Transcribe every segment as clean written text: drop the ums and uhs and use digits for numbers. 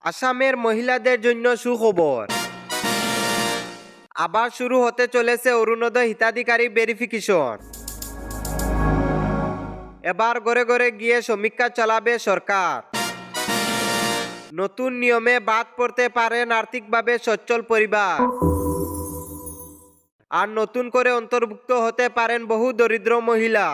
আসামের মহিলাদের জন্য সুখবর। আবার শুরু হতে চলেছে অরুণোদয় হিতাধিকারী ভেরিফিকেশন। এবার ঘরে ঘরে গিয়ে সমীক্ষা চালাবে সরকার। নতুন নিয়মে বাদ পড়তে পারেন আর্থিকভাবে সচ্ছল পরিবার। আর নতুন করে অন্তর্ভুক্ত হতে পারেন বহু দরিদ্র মহিলা।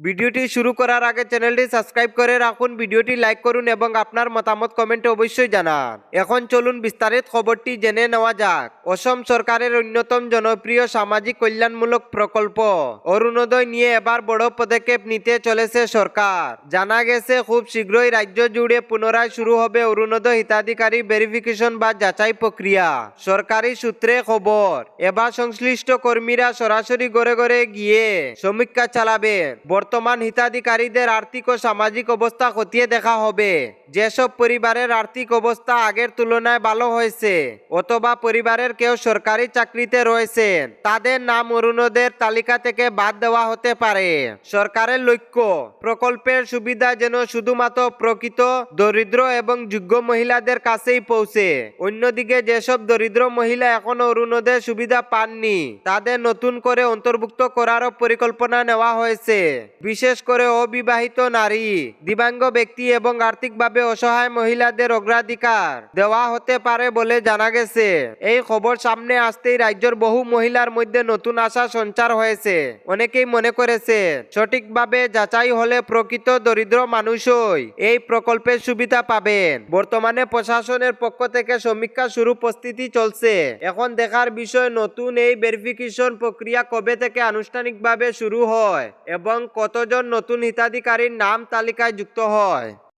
ভিডিওটি শুরু করার আগে চ্যানেলটি সাবস্ক্রাইব করে রাখুন, ভিডিওটি লাইক করুন এবং আপনার মতামত কমেন্টে অবশ্যই জানান। এখন চলুন বিস্তারিত খবরটি জেনে নেওয়া যাক। অসম সরকারের অন্যতম জনপ্রিয় সামাজিক কল্যাণমূলক প্রকল্প অরুণোদয় নিয়ে এবার বড় পদক্ষেপ নিতে চলেছে সরকার। জানা গেছে খুব শীঘ্রই রাজ্য জুড়ে পুনরায় শুরু হবে অরুণোদয় হিতাধিকারী ভেরিফিকেশন বা যাচাই প্রক্রিয়া। সরকারি সূত্রে খবর, এবার সংশ্লিষ্ট কর্মীরা সরাসরি ঘরে ঘরে গিয়ে সমীক্ষা চালাবেন। বর্তমান হিতাধিকারীদের আর্থিক ও সামাজিক অবস্থা খতিয়ে দেখা হবে। যেসব পরিবারের আর্থিক অবস্থা আগের তুলনায় ভালো হয়েছে অথবা পরিবারের কেউ সরকারি চাকরিতে রয়েছেন, তাদের নাম অরুণোদয়ের তালিকা থেকে বাদ দেওয়া হতে পারে। সরকারের লক্ষ্য, প্রকল্পের সুবিধা যেন শুধুমাত্র প্রকৃত দরিদ্র এবং যোগ্য মহিলাদের কাছেই পৌঁছে। অন্যদিকে যেসব দরিদ্র মহিলা এখনো অরুণোদয়ের সুবিধা পাননি, তাদের নতুন করে অন্তর্ভুক্ত করারও পরিকল্পনা নেওয়া হয়েছে। বিশেষ করে অবিবাহিত নারী, দিব্যাঙ্গ ব্যক্তি এবং আর্থিকভাবে অসহায় মহিলাদের অগ্রাধিকার দেওয়া হতে পারে বলে জানা গেছে। এই খবর সামনে আসতেই রাজ্যের বহু মহিলার মধ্যে নতুন আশা সঞ্চার হয়েছে। অনেকেই মনে করেছে সঠিকভাবে যাচাই হলে প্রকৃত দরিদ্র মানুষই এই প্রকল্পের সুবিধা পাবেন। বর্তমানে প্রশাসনের পক্ষ থেকে সমীক্ষা শুরু, প্রস্তুতি চলছে। এখন দেখার বিষয় নতুন এই ভেরিফিকেশন প্রক্রিয়া কবে থেকে আনুষ্ঠানিকভাবে শুরু হয় এবং কতজন নতুন হিতাধিকারীর নাম তালিকায় যুক্ত হয়।